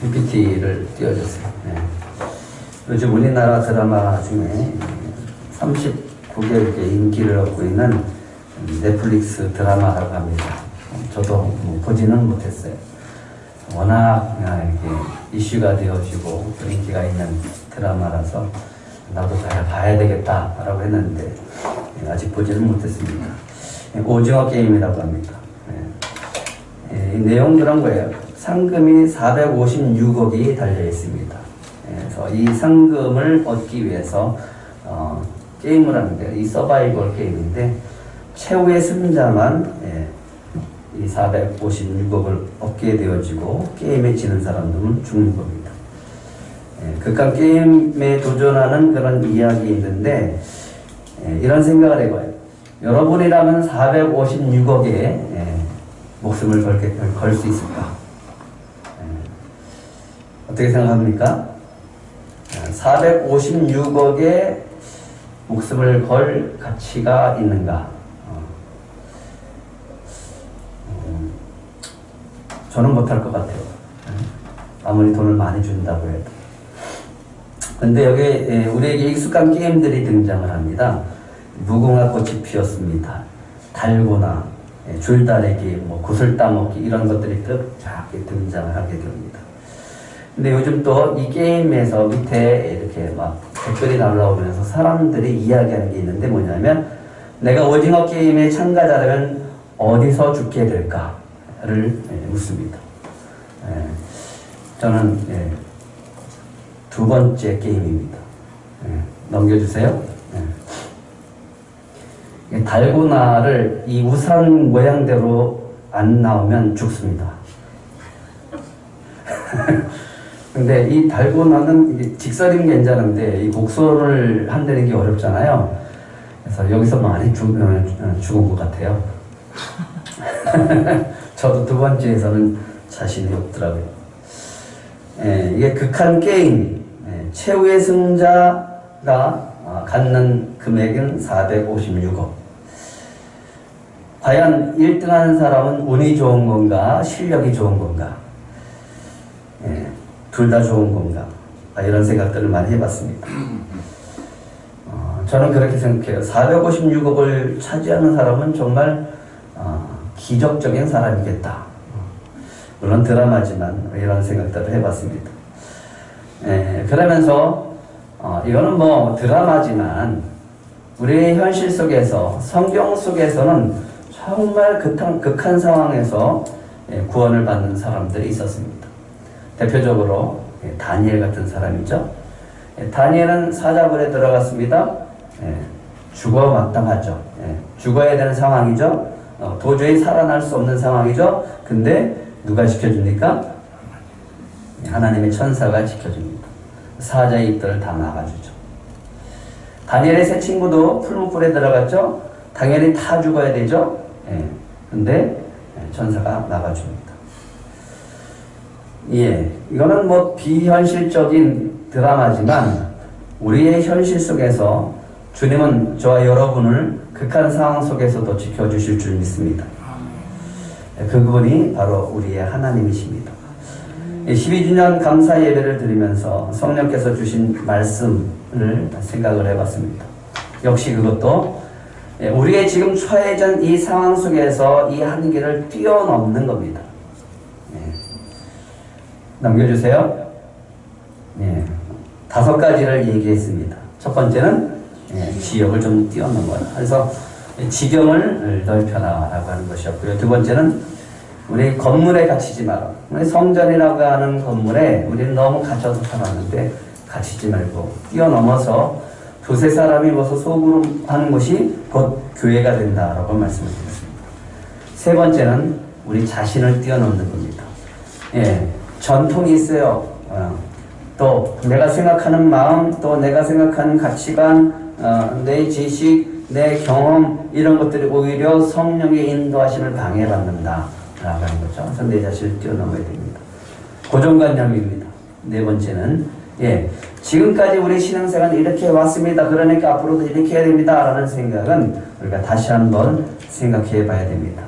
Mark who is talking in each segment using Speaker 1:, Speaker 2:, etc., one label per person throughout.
Speaker 1: PPT를 띄워줬어요. 네. 요즘 우리나라 드라마 중에 39개국의 인기를 얻고 있는 넷플릭스 드라마라고 합니다. 저도 보지는 못했어요. 워낙 이렇게 이슈가 되어지고 인기가 있는 드라마라서 나도 잘 봐야 되겠다라고 했는데 아직 보지는 못했습니다. 오징어 게임이라고 합니다. 이 내용 그런 거예요. 상금이 456억이 달려 있습니다. 그래서 이 상금을 얻기 위해서 게임을 하는데, 이 서바이벌 게임인데 최후의 승자만 이 456억을 얻게 되어지고 게임에 지는 사람들은 죽는 겁니다. 극한 게임에 도전하는 그런 이야기 있는데 이런 생각을 해봐요. 여러분이라면 456억에 목숨을 걸 수 있을까? 어떻게 생각합니까? 456억에 목숨을 걸 가치가 있는가? 저는 못할 것 같아요. 아무리 돈을 많이 준다고 해도. 근데 여기 우리에게 익숙한 게임들이 등장을 합니다. 무궁화 꽃이 피었습니다. 달고나, 줄다리기, 구슬 따먹기 이런 것들이 쫙 등장을 하게 됩니다. 근데 요즘 또 이 게임에서 밑에 이렇게 막 댓글이 날라오면서 사람들이 이야기하는 게 있는데 뭐냐면, 내가 오징어 게임에 참가자라면 어디서 죽게 될까를 묻습니다. 저는 두 번째 게임입니다. 넘겨주세요. 달고나를 이 우산 모양대로 안 나오면 죽습니다. 근데 이 달고나는 직선이면 괜찮은데 이 곡선을 한다는 게 어렵잖아요. 그래서 여기서 많이 죽은 것 같아요. 저도 두 번째에서는 자신이 없더라고요. 이게 극한 게임, 최후의 승자가 갖는 금액은 456억. 과연 1등하는 사람은 운이 좋은 건가, 실력이 좋은 건가? 둘 다 좋은 건가? 이런 생각들을 많이 해봤습니다. 저는 그렇게 생각해요. 456억을 차지하는 사람은 정말 기적적인 사람이겠다. 물론 드라마지만 이런 생각들을 해봤습니다. 그러면서 이거는 드라마지만 우리의 현실 속에서, 성경 속에서는 정말 극한 상황에서 구원을 받는 사람들이 있었습니다. 대표적으로 다니엘 같은 사람이죠. 다니엘은 사자굴에 들어갔습니다. 죽어 마땅하죠. 죽어야 되는 상황이죠. 도저히 살아날 수 없는 상황이죠. 근데 누가 지켜줍니까? 하나님의 천사가 지켜줍니다. 사자의 입들을 다 막아주죠. 다니엘의 세 친구도 풀무불에 들어갔죠. 당연히 다 죽어야 되죠. 근데 천사가 막아줍니다. 이거는 비현실적인 드라마지만 우리의 현실 속에서 주님은 저와 여러분을 극한 상황 속에서도 지켜주실 줄 믿습니다. 그분이 바로 우리의 하나님이십니다. 12주년 감사 예배를 드리면서 성령께서 주신 말씀을 생각을 해봤습니다. 역시 그것도 우리의 지금 처해진 이 상황 속에서 이 한계를 뛰어넘는 겁니다. 넘겨주세요. 5가지를 얘기했습니다. 첫 번째는 지역을 좀 뛰어넘어라. 그래서 지경을 넓혀라라고 하는 것이었고요. 두 번째는 우리 건물에 갇히지 마라. 우리 성전이라고 하는 건물에 우리는 너무 갇혀서 살았는데 갇히지 말고 뛰어넘어서 두세 사람이 모여서 소그룹 하는 것이 곧 교회가 된다라고 말씀을 드렸습니다. 세 번째는 우리 자신을 뛰어넘는 겁니다. 전통이 있어요. 또 내가 생각하는 마음, 또 내가 생각하는 가치관, 내 지식, 내 경험 이런 것들이 오히려 성령의 인도하심을 방해받는다 라고 하는 거죠. 그래서 내 자신을 뛰어넘어야 됩니다. 고정관념입니다. 네 번째는 지금까지 우리 신앙생활은 이렇게 왔습니다. 그러니까 앞으로도 이렇게 해야 됩니다 라는 생각은 우리가 다시 한번 생각해 봐야 됩니다.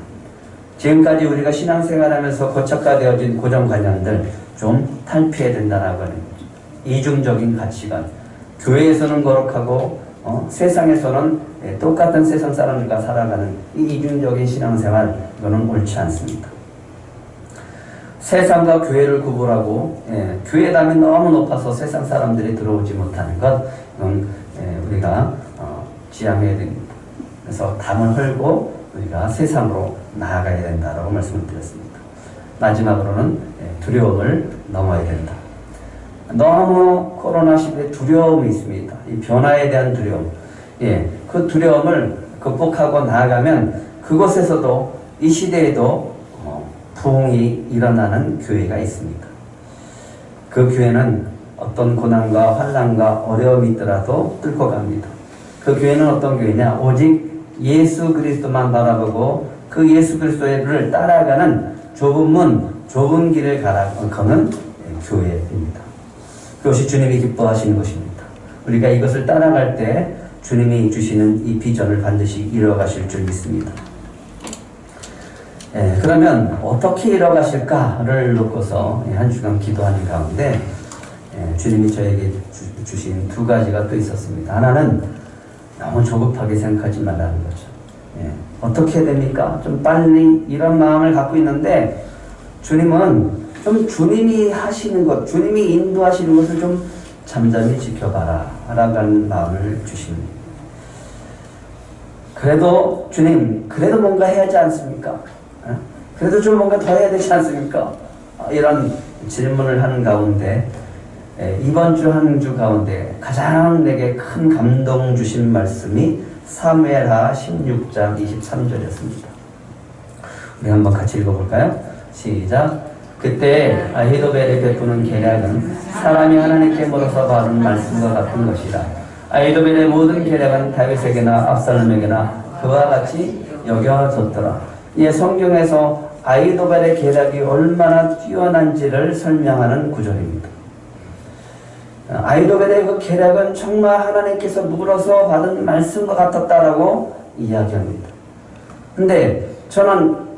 Speaker 1: 지금까지 우리가 신앙생활하면서 고착화되어진 고정관념들 좀 탈피해야 된다라고 하는 거죠. 이중적인 가치관. 교회에서는 거룩하고 세상에서는 똑같은 세상 사람들과 살아가는 이 이중적인 신앙생활, 이거는 옳지 않습니다. 세상과 교회를 구분하고 교회담이 너무 높아서 세상 사람들이 들어오지 못하는 것, 이건 우리가 지양해야 됩니다. 그래서 담을 헐고 우리가 세상으로 나아가야 된다라고 말씀을 드렸습니다. 마지막으로는 두려움을 넘어야 된다. 너무 코로나 시대에 두려움이 있습니다. 이 변화에 대한 두려움. 그 두려움을 극복하고 나아가면 그곳에서도 이 시대에도 부흥이 일어나는 교회가 있습니다. 그 교회는 어떤 고난과 환난과 어려움이 있더라도 뚫고 갑니다. 그 교회는 어떤 교회냐? 오직 예수 그리스도만 바라보고 그 예수 그리스도를 따라가는 좁은 문, 좁은 길을 가는 교회입니다. 그것이 주님이 기뻐하시는 것입니다. 우리가 이것을 따라갈 때 주님이 주시는 이 비전을 반드시 이뤄가실 줄 믿습니다. 그러면 어떻게 이뤄가실까를 놓고서 한 주간 기도하는 가운데 주님이 저에게 주신 두 가지가 또 있었습니다. 하나는 너무 조급하게 생각하지 말라는 거죠. 어떻게 해야 됩니까? 좀 빨리 이런 마음을 갖고 있는데 주님은 좀 주님이 하시는 것, 주님이 인도하시는 것을 좀 잠잠히 지켜봐라 라는 마음을 주십니다. 그래도 주님, 그래도 뭔가 해야지 않습니까? 그래도 좀 뭔가 더 해야 되지 않습니까? 이런 질문을 하는 가운데 이번 주 한 주 가운데 가장 내게 큰 감동 주신 말씀이 사무엘하 16장 23절이었습니다. 우리 한번 같이 읽어볼까요? 시작. 그때 아히도벨이 베푸는 계략은 사람이 하나님께 물어서 받은 말씀과 같은 것이라. 아히도벨의 모든 계략은 다윗에게나 압살롬에게나 그와 같이 여겨졌더라. 성경에서 아히도벨의 계략이 얼마나 뛰어난지를 설명하는 구절입니다. 아히도벨의 그 계략은 정말 하나님께서 물어서 받은 말씀과 같았다라고 이야기합니다. 근데 저는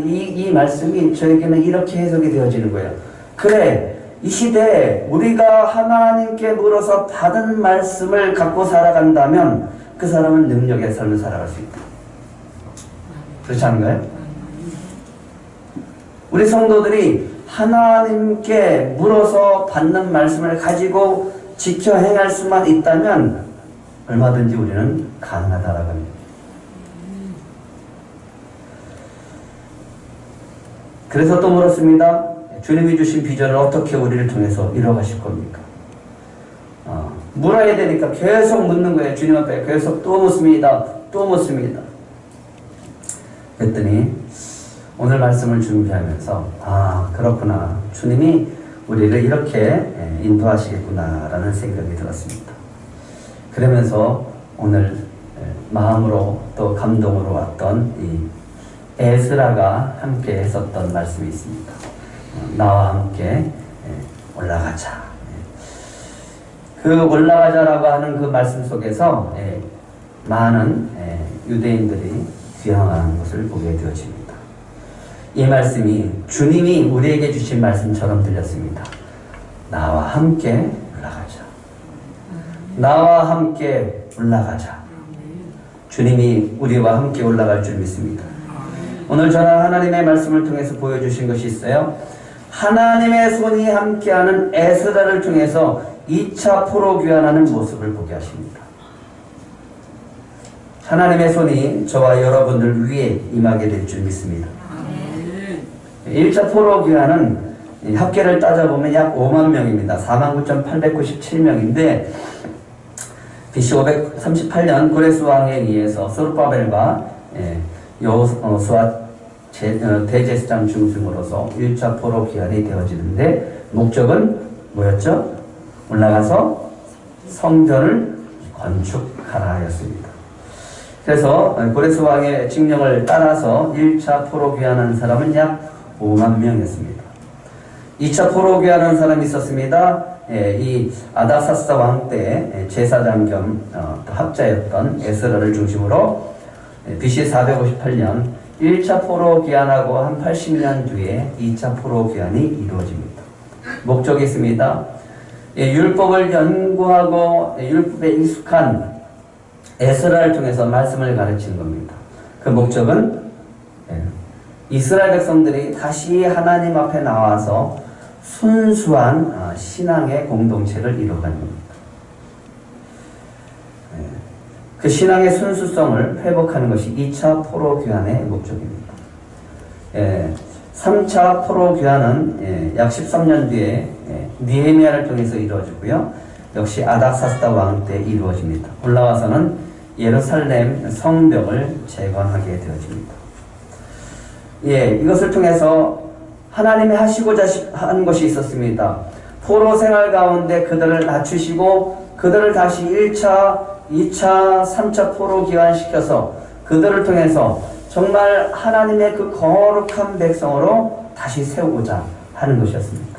Speaker 1: 이 말씀이 저에게는 이렇게 해석이 되어지는 거예요. 그래, 이 시대에 우리가 하나님께 물어서 받은 말씀을 갖고 살아간다면 그 사람은 능력의 삶을 살아갈 수 있다. 그렇지 않은가요? 우리 성도들이 하나님께 물어서 받는 말씀을 가지고 지켜 행할 수만 있다면 얼마든지 우리는 가능하다라고 합니다. 그래서 또 물었습니다. 주님이 주신 비전을 어떻게 우리를 통해서 이뤄가실 겁니까? 물어야 되니까 계속 묻는 거예요. 주님 앞에 계속 또 묻습니다. 또 묻습니다. 그랬더니 오늘 말씀을 준비하면서 그렇구나. 주님이 우리를 이렇게 인도하시겠구나 라는 생각이 들었습니다. 그러면서 오늘 마음으로 또 감동으로 왔던 이 에스라가 함께 했었던 말씀이 있습니다. 나와 함께 올라가자. 그 올라가자라고 하는 그 말씀 속에서 많은 유대인들이 귀향하는 것을 보게 되어집니다. 이 말씀이 주님이 우리에게 주신 말씀처럼 들렸습니다. 나와 함께 올라가자. 나와 함께 올라가자. 주님이 우리와 함께 올라갈 줄 믿습니다. 오늘 저는 하나님의 말씀을 통해서 보여주신 것이 있어요. 하나님의 손이 함께하는 에스라를 통해서 2차 포로 귀환하는 모습을 보게 하십니다. 하나님의 손이 저와 여러분들 위에 임하게 될 줄 믿습니다. 1차 포로 귀환은 합계를 따져보면 약 5만 명입니다. 49,897명인데 BC 538년 고레스 왕에 의해서 소르바벨과 여호수아 대제사장 중심으로서 1차 포로 귀환이 되어지는데 목적은 뭐였죠? 올라가서 성전을 건축하라 하였습니다. 그래서 고레스 왕의 칙령을 따라서 1차 포로 귀환한 사람은 약 5만 명이었습니다. 2차 포로 귀환한 사람이 있었습니다. 이 아다사스다 왕 때 제사장 겸 학자였던 에스라를 중심으로 BC 458년 1차 포로 귀환하고 한 80년 뒤에 2차 포로 귀환이 이루어집니다. 목적이 있습니다. 율법을 연구하고 율법에 익숙한 에스라를 통해서 말씀을 가르치는 겁니다. 그 목적은 이스라엘 백성들이 다시 하나님 앞에 나와서 순수한 신앙의 공동체를 이루어가는 겁니다. 그 신앙의 순수성을 회복하는 것이 2차 포로 귀환의 목적입니다. 3차 포로 귀환은 약 13년 뒤에 느헤미야를 통해서 이루어지고요. 역시 아닥사스다 왕 때 이루어집니다. 올라와서는 예루살렘 성벽을 재건하게 되어집니다. 이것을 통해서 하나님이 하시고자 한 것이 있었습니다. 포로 생활 가운데 그들을 낮추시고 그들을 다시 1차, 2차, 3차 포로 귀환시켜서 그들을 통해서 정말 하나님의 그 거룩한 백성으로 다시 세우고자 하는 것이었습니다.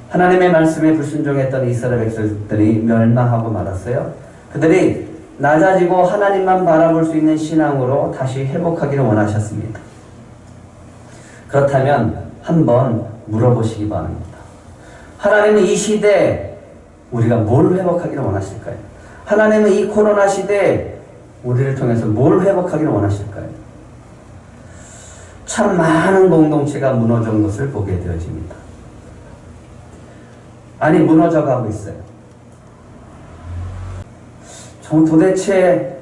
Speaker 1: 하나님의 말씀에 불순종했던 이스라엘 백성들이 멸망하고 말았어요. 그들이 낮아지고 하나님만 바라볼 수 있는 신앙으로 다시 회복하기를 원하셨습니다. 그렇다면 한번 물어보시기 바랍니다. 하나님은 이 시대에 우리가 뭘 회복하기를 원하실까요? 하나님은 이 코로나 시대에 우리를 통해서 뭘 회복하기를 원하실까요? 참 많은 공동체가 무너진 것을 보게 되어집니다. 아니, 무너져가고 있어요. 도대체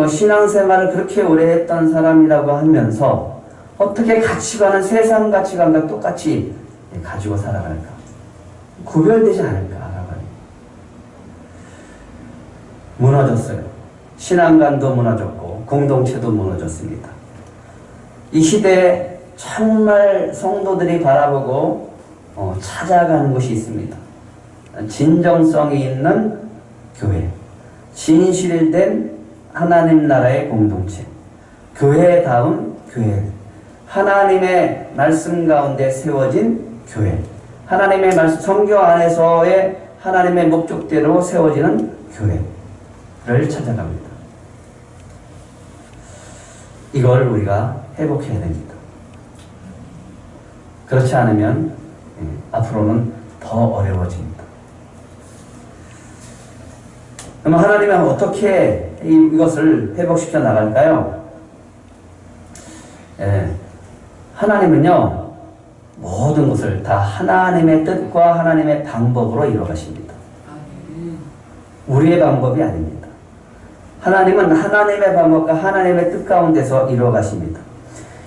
Speaker 1: 신앙생활을 그렇게 오래 했던 사람이라고 하면서 어떻게 가치관은 세상 가치관과 똑같이 가지고 살아갈까? 구별되지 않을까? 무너졌어요. 신앙관도 무너졌고 공동체도 무너졌습니다. 이 시대에 정말 성도들이 바라보고 찾아가는 것이 있습니다. 진정성이 있는 교회, 진실된 하나님 나라의 공동체, 교회다운 교회, 하나님의 말씀 가운데 세워진 교회, 하나님의 말씀, 성경 안에서의 하나님의 목적대로 세워지는 교회를 찾아갑니다. 이걸 우리가 회복해야 됩니다. 그렇지 않으면 앞으로는 더 어려워집니다. 그럼 하나님은 어떻게 이것을 회복시켜 나갈까요? 하나님은요, 모든 것을 다 하나님의 뜻과 하나님의 방법으로 이루어가십니다. 우리의 방법이 아닙니다. 하나님은 하나님의 방법과 하나님의 뜻 가운데서 이루어가십니다.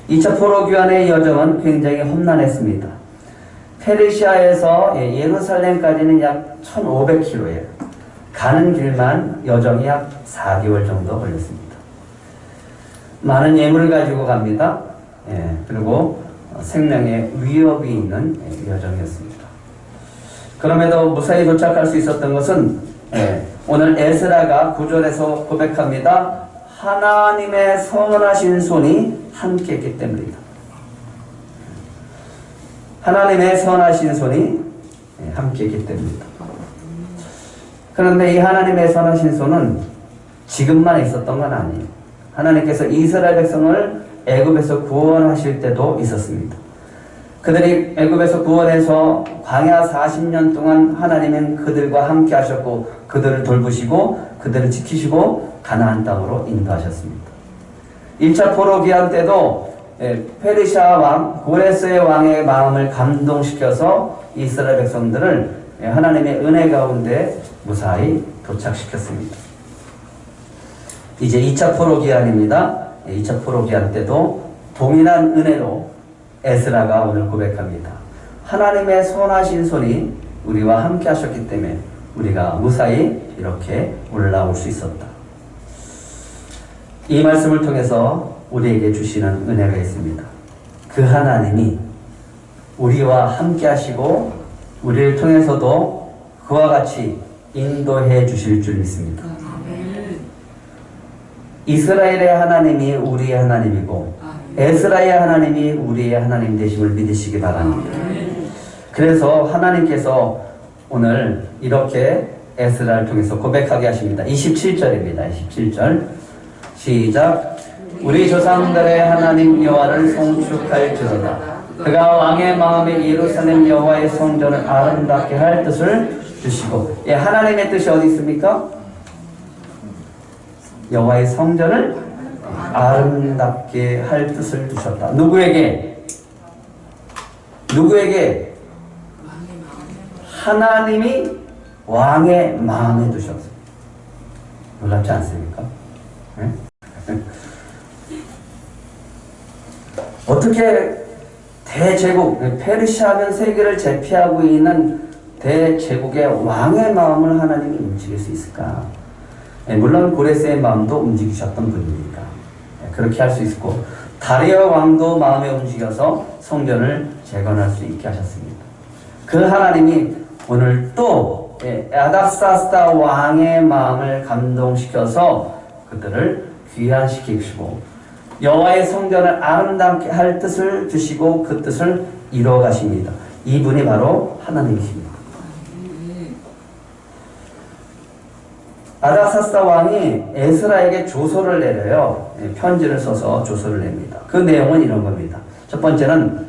Speaker 1: 2차 포로 귀환의 여정은 굉장히 험난했습니다. 페르시아에서 예루살렘까지는 약 1500km예요. 가는 길만 여정이 약 4개월 정도 걸렸습니다. 많은 예물을 가지고 갑니다. 그리고 생명의 위협이 있는 여정이었습니다. 그럼에도 무사히 도착할 수 있었던 것은 오늘 에스라가 9절에서 고백합니다. 하나님의 선하신 손이 함께했기 때문이다. 하나님의 선하신 손이 함께했기 때문이다. 그런데 이 하나님의 선하신 손은 지금만 있었던 건 아니에요. 하나님께서 이스라엘 백성을 애굽에서 구원하실 때도 있었습니다. 그들이 애굽에서 구원해서 광야 40년 동안 하나님은 그들과 함께 하셨고 그들을 돌보시고 그들을 지키시고 가나안 땅으로 인도하셨습니다. 1차 포로 귀환 때도 페르시아 왕 고레스의 왕의 마음을 감동시켜서 이스라엘 백성들을 하나님의 은혜 가운데 무사히 도착시켰습니다. 이제 2차 포로 귀환입니다. 2차 포로 귀환 때도 동일한 은혜로 에스라가 오늘 고백합니다. 하나님의 선하신 손이 우리와 함께 하셨기 때문에 우리가 무사히 이렇게 올라올 수 있었다. 이 말씀을 통해서 우리에게 주시는 은혜가 있습니다. 그 하나님이 우리와 함께 하시고 우리를 통해서도 그와 같이 인도해 주실 줄 믿습니다. 이스라엘의 하나님이 우리의 하나님이고 에스라의 하나님이 우리의 하나님 되심을 믿으시기 바랍니다. 그래서 하나님께서 오늘 이렇게 에스라를 통해서 고백하게 하십니다. 27절입니다. 27절 시작. 우리 조상들의 하나님 여호와를 송축할지로다. 그가 왕의 마음에 예루살렘 여호와의 성전을 아름답게 할 뜻을 주시고, 예, 하나님의 뜻이 어디 있습니까? 여호와의 성전을 아름답게 할 뜻을 두셨다. 누구에게? 누구에게? 하나님이 왕의 마음에 두셨어요. 놀랍지 않습니까? 네? 어떻게 대제국, 페르시아면 세계를 제패하고 있는 대제국의 왕의 마음을 하나님이 움직일 수 있을까? 물론 고레스의 마음도 움직이셨던 분이니까 그렇게 할 수 있고, 다리오 왕도 마음에 움직여서 성전을 재건할 수 있게 하셨습니다. 그 하나님이 오늘 또 아닥사스다 왕의 마음을 감동시켜서 그들을 귀환시키시고 여호와의 성전을 아름답게 할 뜻을 주시고 그 뜻을 이루어 가십니다. 이분이 바로 하나님이십니다. 아닥사스다 왕이 에스라에게 조서를 내려요. 편지를 써서 조서를 냅니다. 그 내용은 이런 겁니다. 첫 번째는,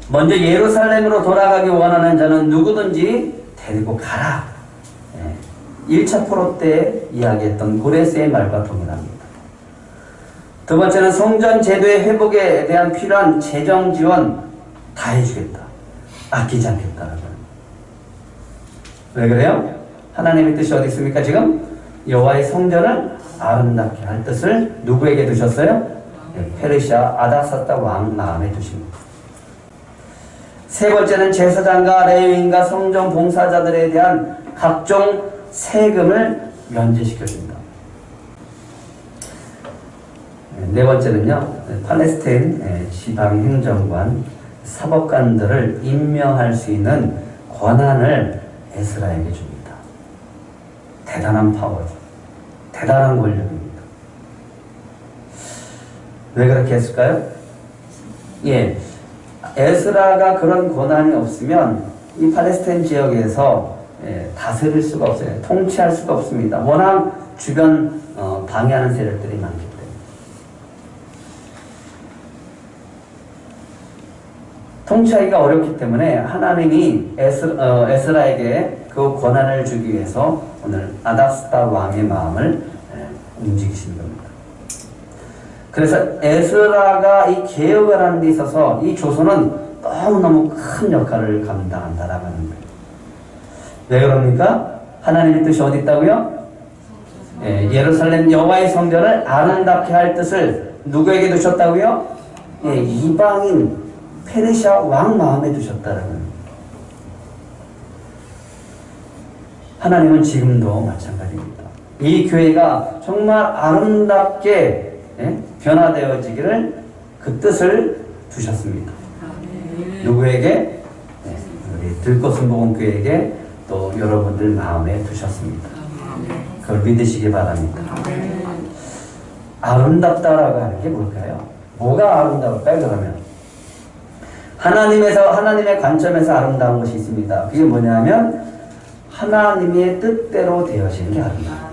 Speaker 1: 먼저 예루살렘으로 돌아가기 원하는 자는 누구든지 데리고 가라. 1차 포로 때 이야기했던 고레스의 말과 동일합니다. 두 번째는, 성전 제도의 회복에 대한 필요한 재정 지원 다 해주겠다. 아끼지 않겠다. 왜 그래요? 하나님의 뜻이 어디 있습니까? 지금 여호와의 성전을 아름답게 할 뜻을 누구에게 두셨어요? 페르시아 아닥사스다 왕 마음에 두십니다. 세 번째는, 제사장과 레위인과 성전 봉사자들에 대한 각종 세금을 면제시켜줍니다. 네 번째는요, 팔레스타인 지방 행정관, 사법관들을 임명할 수 있는 권한을 에스라에게 줍니다. 대단한 파워죠. 대단한 권력입니다. 왜 그렇게 했을까요? 예, 에스라가 그런 권한이 없으면 이 팔레스타인 지역에서 다스릴 수가 없어요. 통치할 수가 없습니다. 워낙 주변 방해하는 세력들이 많기 때문에. 통치하기가 어렵기 때문에 하나님이 에스라에게 그 권한을 주기 위해서 오늘 아닥사스다 왕의 마음을 움직이신 겁니다. 그래서 에스라가 이 개혁을 하는 데 있어서 이 조선은 너무너무 큰 역할을 감당한다라고 하는 거예요. 왜 그럽니까? 하나님의 뜻이 어디 있다고요? 예루살렘 여호와의 성전을 아름답게 할 뜻을 누구에게 두셨다고요? 이방인 페르시아 왕 마음에 두셨다라는 거예요. 하나님은 지금도 마찬가지입니다. 이 교회가 정말 아름답게 변화되어지기를 그 뜻을 두셨습니다. 누구에게? 우리 들꽃순복음교회에게 또 여러분들 마음에 두셨습니다. 그걸 믿으시기 바랍니다. 아름답다라고 하는 게 뭘까요? 뭐가 아름다울까요? 그러면 하나님의 관점에서 아름다운 것이 있습니다. 그게 뭐냐면 하나님의 뜻대로 되어지는 게 아름다워요.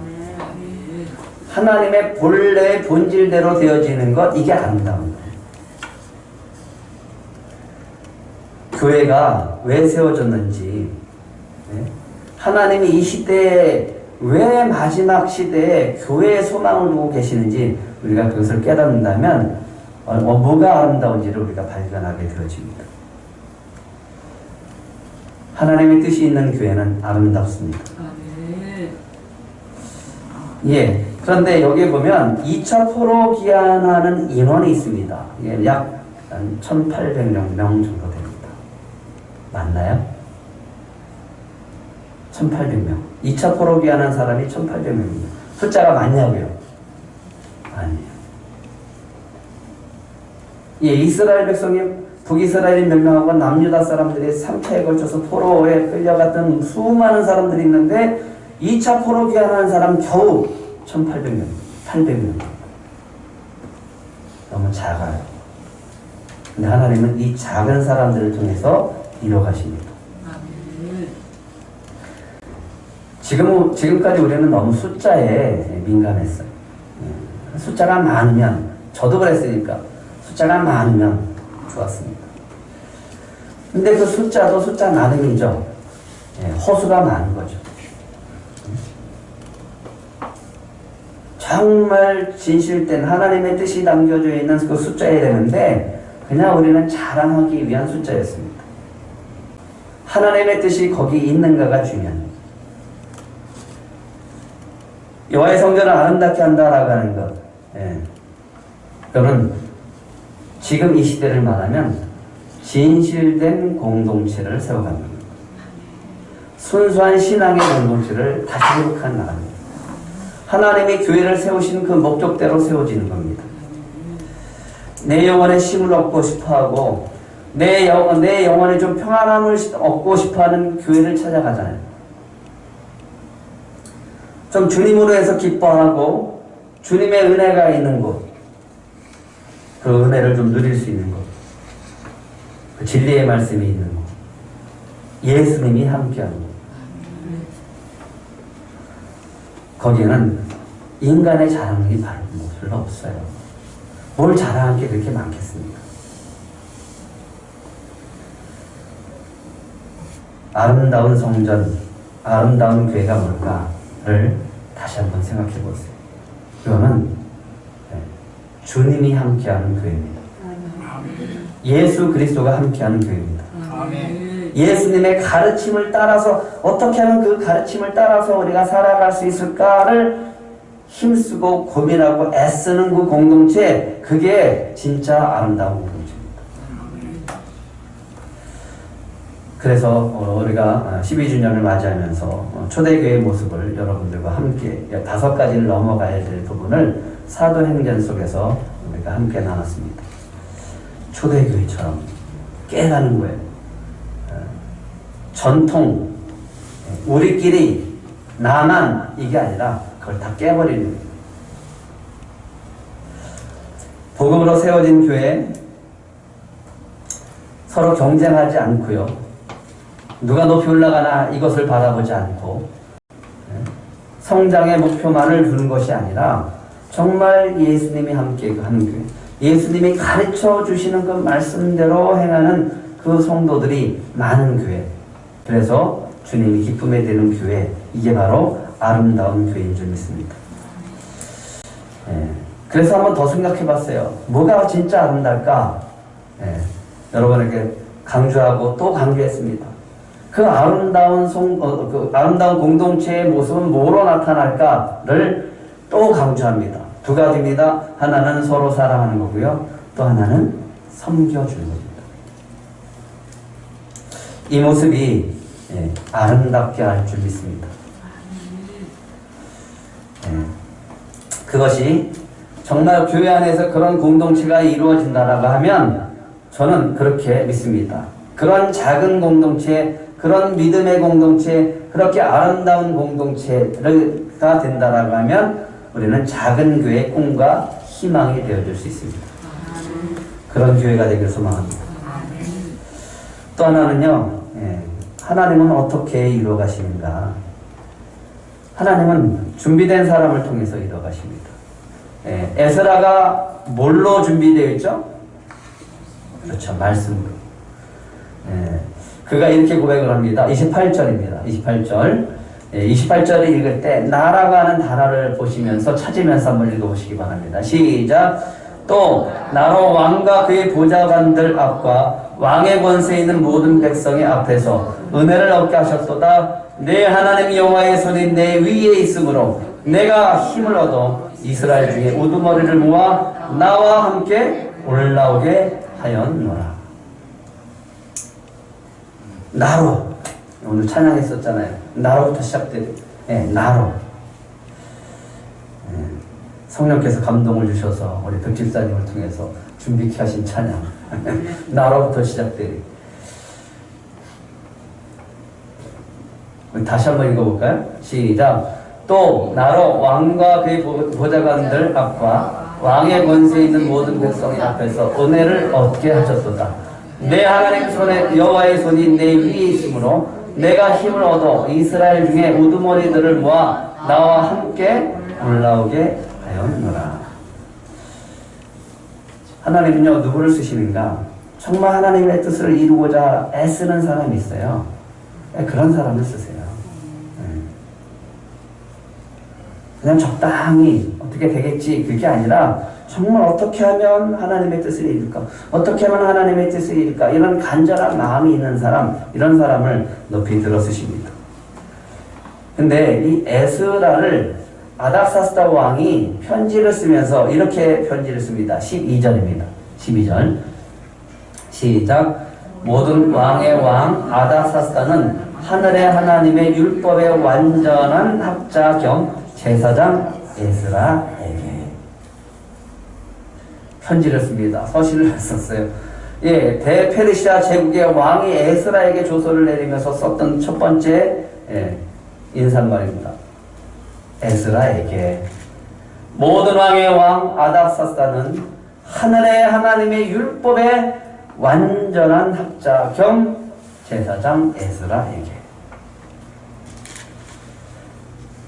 Speaker 1: 하나님의 본래 본질대로 되어지는 것, 이게 아름다운 거예요. 교회가 왜 세워졌는지, 하나님이 이 시대에 왜 마지막 시대에 교회의 소망을 두고 계시는지 우리가 그것을 깨닫는다면 뭐가 아름다운지를 우리가 발견하게 되어집니다. 하나님의 뜻이 있는 교회는 아름답습니다. 예. 그런데 여기 보면 2차 포로 귀환하는 인원이 있습니다. 약 1,800명 정도 됩니다. 맞나요? 1,800명. 2차 포로 귀환한 사람이 1,800명입니다. 숫자가 많냐고요? 아니에요. 예, 이스라엘 백성이 북이스라엘인 몇 명하고 남유다 사람들이 3차에 걸쳐서 포로에 끌려갔던 수많은 사람들이 있는데 2차 포로 귀환하는 사람 겨우 1,800명, 800명. 너무 작아요. 근데 하나님은 이 작은 사람들을 통해서 이뤄가십니다. 지금까지 우리는 너무 숫자에 민감했어요. 숫자가 많으면, 저도 그랬으니까 숫자가 많으면 좋았습니다. 근데 그 숫자도 숫자 나름이죠. 예, 허수가 많은 거죠. 정말 진실된 하나님의 뜻이 담겨져 있는 그 숫자여야 되는데 그냥 우리는 자랑하기 위한 숫자였습니다. 하나님의 뜻이 거기 있는가가 중요합니다. 여호와의 성전을 아름답게 한다라고 하는 것. 예. 여러분, 지금 이 시대를 말하면 진실된 공동체를 세워가는 겁니다. 순수한 신앙의 공동체를 다시 회복한 나라입니다. 하나님이 교회를 세우신 그 목적대로 세워지는 겁니다. 내 영혼에 힘을 얻고 싶어하고 내 영혼에 좀 평안함을 얻고 싶어하는 교회를 찾아가잖아요. 좀 주님으로 해서 기뻐하고 주님의 은혜가 있는 곳, 그 은혜를 좀 누릴 수 있는 곳, 그 진리의 말씀이 있는 곳, 예수님이 함께하는 곳. 거기에는 인간의 자랑이 별로 없어요. 뭘 자랑할 게 그렇게 많겠습니까? 아름다운 성전, 아름다운 교회가 뭘까를 다시 한번 생각해 보세요. 그거는 주님이 함께하는 교회입니다. 예수 그리스도가 함께하는 교회입니다. 예수님의 가르침을 따라서 어떻게 하면 그 가르침을 따라서 우리가 살아갈 수 있을까를 힘쓰고 고민하고 애쓰는 그 공동체, 그게 진짜 아름다운 공동체입니다. 그래서 우리가 12주년을 맞이하면서 초대교회의 모습을 여러분들과 함께 5가지를 넘어가야 될 부분을 사도행전 속에서 우리가 함께 나눴습니다. 초대교회처럼 깨가는 거예요. 전통, 우리끼리, 나만, 이게 아니라 그걸 다 깨버리는 거예요. 복음으로 세워진 교회, 서로 경쟁하지 않고요. 누가 높이 올라가나 이것을 바라보지 않고 성장의 목표만을 두는 것이 아니라 정말 예수님이 함께 하는 교회, 예수님이 가르쳐 주시는 그 말씀대로 행하는 그 성도들이 많은 교회, 그래서 주님이 기쁨에 드는 교회, 이게 바로 아름다운 교회인 줄 믿습니다. 그래서 한번 더 생각해 봤어요. 뭐가 진짜 아름다울까? 여러분에게 강조하고 또 강조했습니다. 그 아름다운 아름다운 공동체의 모습은 뭐로 나타날까를 또 강조합니다. 2가지입니다. 하나는 서로 사랑하는 거고요. 또 하나는 섬겨주는 겁니다. 이 모습이 아름답게 할 줄 믿습니다. 그것이 정말 교회 안에서 그런 공동체가 이루어진다라고 하면 저는 그렇게 믿습니다. 그런 작은 공동체, 그런 믿음의 공동체, 그렇게 아름다운 공동체가 된다라고 하면 우리는 작은 교회의 꿈과 희망이 되어줄 수 있습니다. 그런 교회가 되길 소망합니다. 또 하나는요, 하나님은 어떻게 이루어가시는가? 하나님은 준비된 사람을 통해서 이루어가십니다. 에스라가 뭘로 준비되어 있죠? 그렇죠, 말씀으로. 그가 이렇게 고백을 합니다. 28절입니다. 28절. 28절을 읽을 때 나라고 하는 단어를 보시면서 찾으면서 한번 읽어보시기 바랍니다. 시작. 또 나로 왕과 그의 보좌관들 앞과 왕의 권세에 있는 모든 백성의 앞에서 은혜를 얻게 하셨도다. 내 하나님 여호와의 손이 내 위에 있으므로 내가 힘을 얻어 이스라엘 중에 우두머리를 모아 나와 함께 올라오게 하였노라. 나로, 오늘 찬양했었잖아요. 나로부터 시작돼요. 나로. 성령께서 감동을 주셔서 우리 덕집사님을 통해서 준비케 하신 찬양. 나로부터 시작돼요. 다시 한번 읽어볼까요? 시작. 또 나로 왕과 그의 보좌관들 앞과 왕의 권세에 있는 모든 백성의 앞에서 은혜를 얻게 하셨도다. 내 하나님 손에 여호와의 손이 내 위에 있으므로 내가 힘을 얻어 이스라엘 중에 우두머리들을 모아 나와 함께 올라오게 하였노라. 하나님은요, 누구를 쓰시는가? 정말 하나님의 뜻을 이루고자 애쓰는 사람이 있어요. 그런 사람을 쓰세요. 그냥 적당히 어떻게 되겠지 그게 아니라 정말 어떻게 하면 하나님의 뜻을 이룰까? 어떻게 하면 하나님의 뜻을 이룰까? 이런 간절한 마음이 있는 사람, 이런 사람을 높이 들어 쓰십니다. 근데 이 에스라를 아닥사스다 왕이 편지를 쓰면서 이렇게 편지를 씁니다. 12절입니다. 12절 시작. 모든 왕의 왕 아닥사스다는 하늘의 하나님의 율법의 완전한 학자 겸 제사장 에스라에게 편지를 씁니다. 서신을 썼어요. 예, 대페르시아 제국의 왕이 에스라에게 조서를 내리면서 썼던 첫 번째 인사말입니다. 에스라에게 모든 왕의 왕 아닥사스다는 하늘의 하나님의 율법의 완전한 학자 겸 제사장 에스라에게.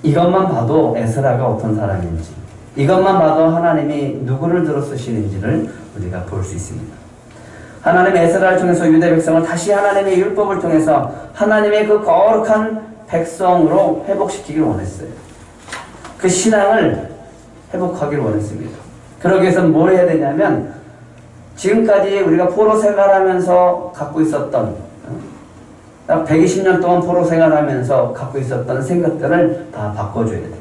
Speaker 1: 이것만 봐도 에스라가 어떤 사람인지, 이것만 봐도 하나님이 누구를 들어 쓰시는지를 우리가 볼 수 있습니다. 하나님 에스라를 통해서 유대 백성을 다시 하나님의 율법을 통해서 하나님의 그 거룩한 백성으로 회복시키길 원했어요. 그 신앙을 회복하길 원했습니다. 그러기 위해서 뭘 해야 되냐면 지금까지 우리가 포로 생활하면서 갖고 있었던 딱 120년 동안 포로 생활하면서 갖고 있었던 생각들을 다 바꿔줘야 돼요.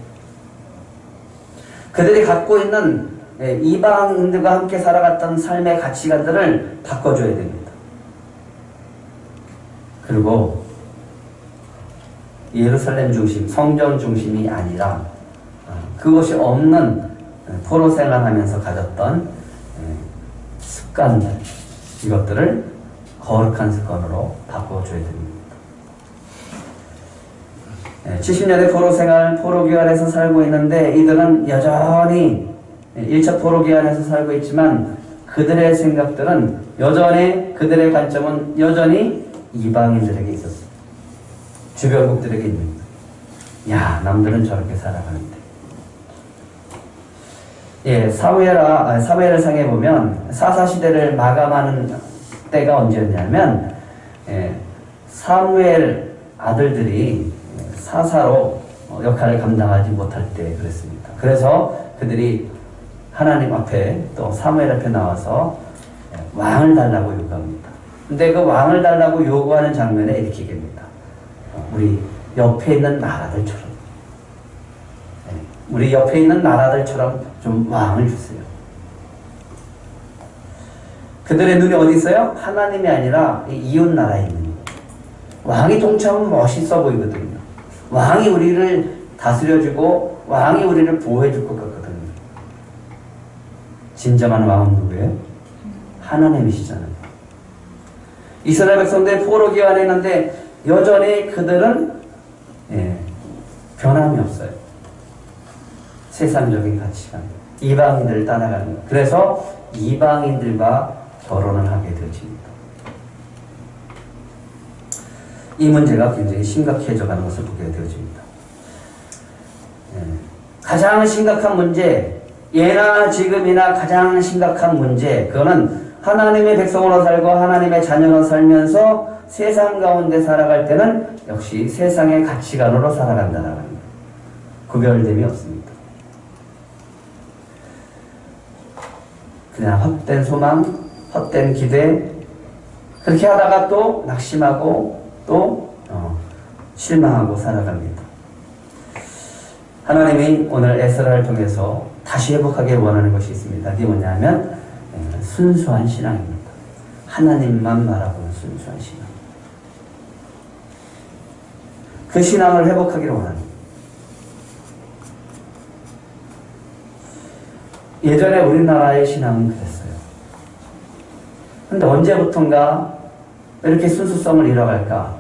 Speaker 1: 그들이 갖고 있는 이방인들과 함께 살아갔던 삶의 가치관들을 바꿔줘야 됩니다. 그리고 예루살렘 중심, 성전 중심이 아니라 그것이 없는 포로 생활하면서 가졌던 습관들, 이것들을 거룩한 습관으로 바꿔줘야 됩니다. 70년대 포로 생활, 포로 기환에서 살고 있는데 이들은 여전히 1차 포로 기환에서 살고 있지만 그들의 생각들은 여전히, 그들의 관점은 여전히 이방인들에게 있었어요. 주변국들에게 있는 거예요. 야, 남들은 저렇게 살아가는데. 예, 사무엘상에 보면 사사시대를 마감하는 때가 언제였냐면 사무엘 아들들이 사사로 역할을 감당하지 못할 때 그랬습니다. 그래서 그들이 하나님 앞에 또 사무엘 앞에 나와서 왕을 달라고 요구합니다. 근데 그 왕을 달라고 요구하는 장면에 이렇게 얘기합니다. 우리 옆에 있는 나라들처럼, 우리 옆에 있는 나라들처럼 좀 왕을 주세요. 그들의 눈이 어디 있어요? 하나님이 아니라 이웃 나라에 있는 거예요. 왕이 통치하면 멋있어 보이거든요. 왕이 우리를 다스려주고 왕이 우리를 보호해줄 것 같거든요. 진정한 왕은 누구예요? 하나님이시잖아요. 이스라엘 백성들이 포로 기환에 있는데 여전히 그들은 변함이 없어요. 세상적인 가치관, 이방인들을 따라가는 거예요. 그래서 이방인들과 결혼을 하게 되어집니다. 이 문제가 굉장히 심각해져가는 것을 보게 되어집니다. 가장 심각한 문제, 예나 지금이나 가장 심각한 문제, 그거는 하나님의 백성으로 살고 하나님의 자녀로 살면서 세상 가운데 살아갈 때는 역시 세상의 가치관으로 살아간다는 거예요. 구별됨이 없습니다. 그냥 헛된 소망, 헛된 기대, 그렇게 하다가 또 낙심하고 또 실망하고 살아갑니다. 하나님이 오늘 에스라를 통해서 다시 회복하길 원하는 것이 있습니다. 그게 뭐냐면 순수한 신앙입니다. 하나님만 바라보는 순수한 신앙. 그 신앙을 회복하기를 원합니다. 예전에 우리나라의 신앙은 그랬어요. 근데 언제부턴가 이렇게 순수성을 잃어갈까?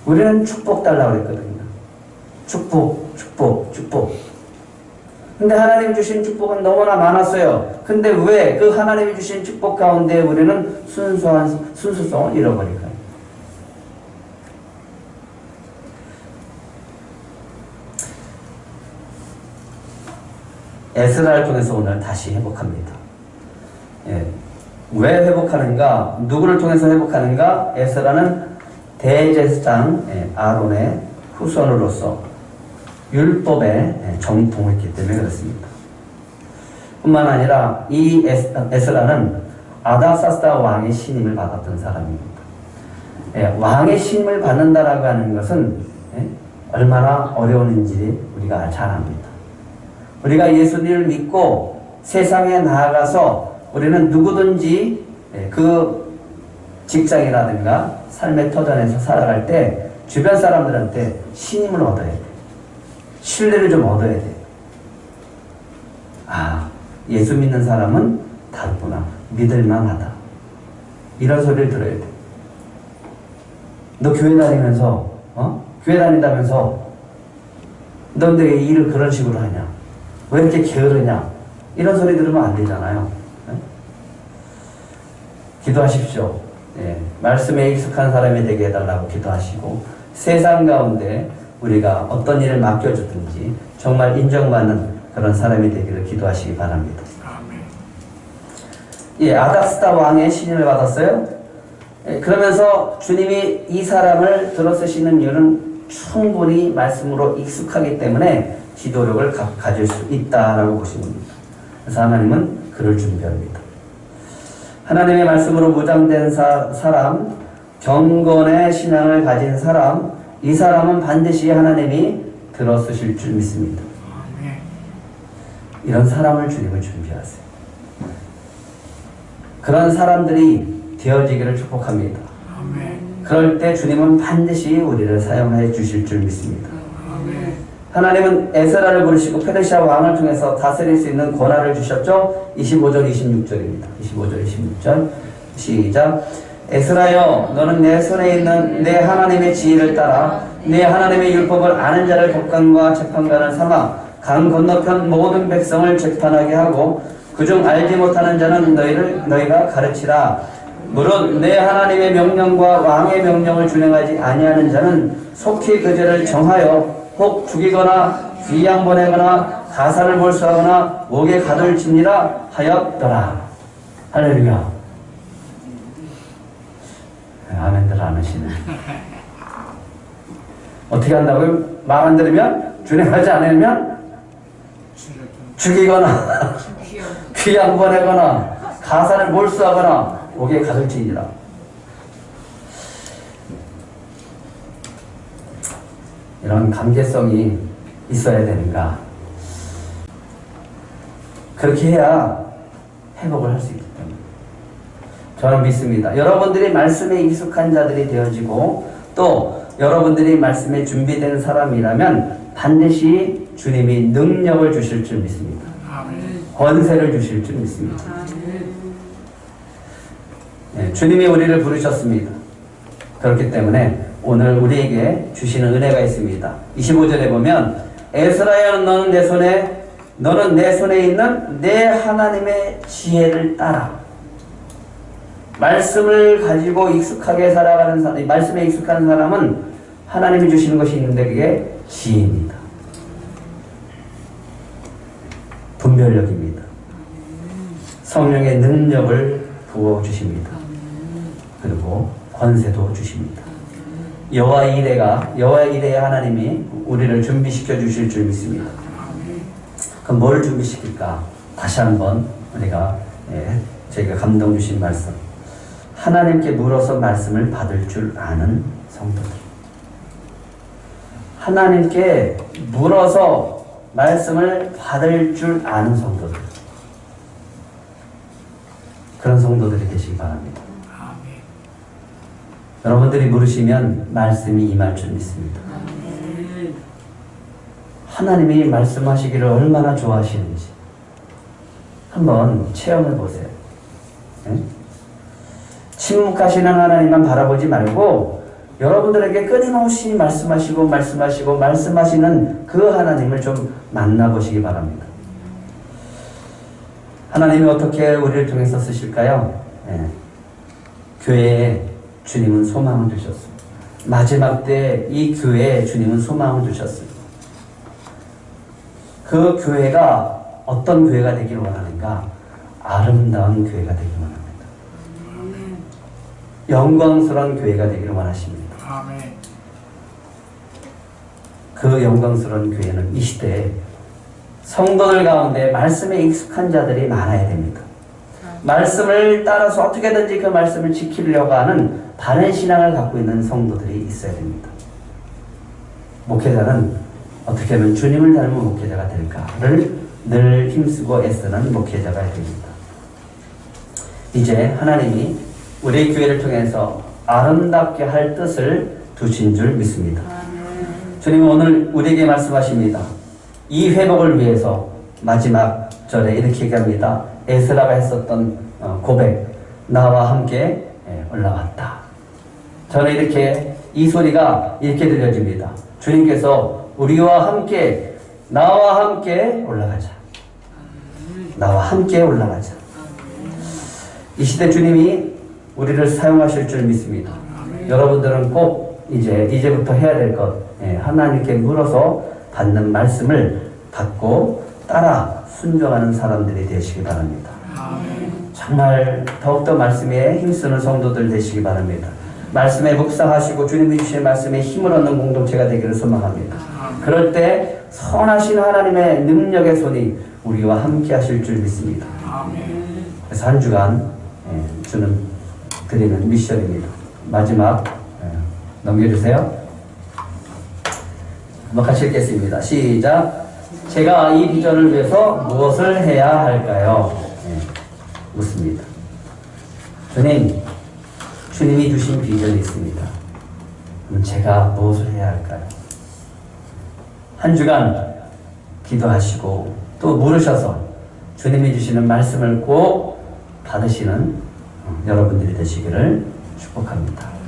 Speaker 1: 우리는 축복 달라고 그랬거든요. 축복, 축복, 축복. 근데 하나님 주신 축복은 너무나 많았어요. 근데 왜 그 하나님이 주신 축복 가운데 우리는 순수성을 잃어버릴까요? 에스라를 통해서 오늘 다시 회복합니다. 왜 회복하는가? 누구를 통해서 회복하는가? 에스라는 대제사장 아론의 후손으로서 율법의 정통을 했기 때문에 그렇습니다. 뿐만 아니라 이 에스라는 아닥사스다 왕의 신임을 받았던 사람입니다. 왕의 신임을 받는다라고 하는 것은 얼마나 어려운지 우리가 잘 압니다. 우리가 예수님을 믿고 세상에 나아가서 우리는 누구든지 그 직장이라든가 삶의 터전에서 살아갈 때 주변 사람들한테 신임을 얻어야 돼. 신뢰를 좀 얻어야 돼. 아, 예수 믿는 사람은 다르구나. 믿을만하다. 이런 소리를 들어야 돼. 너 교회 다니면서 교회 다닌다면서 너 왜 일을 그런 식으로 하냐? 왜 이렇게 게으르냐? 이런 소리 들으면 안 되잖아요. 기도하십시오. 말씀에 익숙한 사람이 되게 해달라고 기도하시고 세상 가운데 우리가 어떤 일을 맡겨주든지 정말 인정받는 그런 사람이 되기를 기도하시기 바랍니다. 아닥스다 왕의 신임을 받았어요. 그러면서 주님이 이 사람을 들어쓰시는 이유는 충분히 말씀으로 익숙하기 때문에 기도력을 가질 수 있다라고 보시는 겁니다. 그래서 하나님은 그를 준비합니다. 하나님의 말씀으로 무장된 사람, 경건의 신앙을 가진 사람, 이 사람은 반드시 하나님이 들어쓰실 줄 믿습니다. 이런 사람을 주님을 준비하세요. 그런 사람들이 되어지기를 축복합니다. 그럴 때 주님은 반드시 우리를 사용해 주실 줄 믿습니다. 하나님은 에스라를 부르시고 페르시아 왕을 통해서 다스릴 수 있는 권한을 주셨죠. 25절 26절입니다. 25절 26절 시작. 에스라여 너는 내 손에 있는 내 하나님의 지혜를 따라 내 하나님의 율법을 아는 자를 법관과 재판관을 삼아 강 건너편 모든 백성을 재판하게 하고 그중 알지 못하는 자는 너희가 가르치라. 물론 내 하나님의 명령과 왕의 명령을 준행하지 아니하는 자는 속히 그 죄를 정하여 혹 죽이거나 귀양 보내거나 가사를 몰수하거나 옥에 가둘지니라 하였더라. 할렐루야. 아멘들 안 하시네. 어떻게 한다고요? 말 안 들으면? 준행하지 않으면? 죽이거나 귀양 보내거나 가사를 몰수하거나 옥에 가둘지니라. 이런 감개성이 있어야 되는가? 그렇게 해야 회복을 할 수 있기 때문에 저는 믿습니다. 여러분들이 말씀에 익숙한 자들이 되어지고 또 여러분들이 말씀에 준비된 사람이라면 반드시 주님이 능력을 주실 줄 믿습니다. 권세를 주실 줄 믿습니다. 주님이 우리를 부르셨습니다. 그렇기 때문에 오늘 우리에게 주시는 은혜가 있습니다. 25절에 보면 에스라여 너는 내 손에 있는 내 하나님의 지혜를 따라. 말씀을 가지고 익숙하게 살아가는 사람, 말씀에 익숙한 사람은 하나님이 주시는 것이 있는데 그게 지혜입니다. 분별력입니다. 성령의 능력을 부어주십니다. 그리고 권세도 주십니다. 여호와 이레의 하나님이 우리를 준비시켜 주실 줄 믿습니다. 그럼 뭘 준비시킬까? 다시 한번 저희가 감동 주신 말씀. 하나님께 물어서 말씀을 받을 줄 아는 성도들. 하나님께 물어서 말씀을 받을 줄 아는 성도들. 그런 성도들이 되시기 바랍니다. 여러분들이 물으시면 말씀이 임할 줄 믿습니다. 하나님이 말씀하시기를 얼마나 좋아하시는지 한번 체험해 보세요. 침묵하시는 하나님만 바라보지 말고 여러분들에게 끊임없이 말씀하시는 그 하나님을 좀 만나보시기 바랍니다. 하나님이 어떻게 우리를 통해서 쓰실까요? 교회에 주님은 소망을 두셨습니다. 마지막 때 이 교회에 주님은 소망을 두셨습니다. 그 교회가 어떤 교회가 되기를 원하는가? 아름다운 교회가 되기를 원합니다. 영광스러운 교회가 되기를 원하십니다. 그 영광스러운 교회는 이 시대에 성도들 가운데 말씀에 익숙한 자들이 많아야 됩니다. 말씀을 따라서 어떻게든지 그 말씀을 지키려고 하는 바른 신앙을 갖고 있는 성도들이 있어야 됩니다. 목회자는 어떻게 하면 주님을 닮은 목회자가 될까를 늘 힘쓰고 애쓰는 목회자가 됩니다. 이제 하나님이 우리 교회를 통해서 아름답게 할 뜻을 두신 줄 믿습니다. 주님은 오늘 우리에게 말씀하십니다. 이 회복을 위해서 마지막 절에 이렇게 얘기합니다. 에스라가 했었던 고백, 나와 함께 올라갔다. 저는 이렇게 이 소리가 이렇게 들려집니다. 주님께서 우리와 함께, 나와 함께 올라가자. 나와 함께 올라가자. 이 시대 주님이 우리를 사용하실 줄 믿습니다. 여러분들은 꼭 이제부터 해야 될 것, 하나님께 물어서 받는 말씀을 받고 따라 순종하는 사람들이 되시기 바랍니다. 정말 더욱더 말씀에 힘쓰는 성도들 되시기 바랍니다. 말씀에 묵상하시고 주님이 주신 말씀에 힘을 얻는 공동체가 되기를 소망합니다. 그럴 때 선하신 하나님의 능력의 손이 우리와 함께 하실 줄 믿습니다. 그래서 한 주간 주는 드리는 미션입니다. 마지막 넘겨주세요. 한번 같이 읽겠습니다. 시작. 제가 이 비전을 위해서 무엇을 해야 할까요? 묻습니다. 주님이 주신 비전이 있습니다. 그럼 제가 무엇을 해야 할까요? 한 주간 기도하시고 또 물으셔서 주님이 주시는 말씀을 꼭 받으시는 여러분들이 되시기를 축복합니다.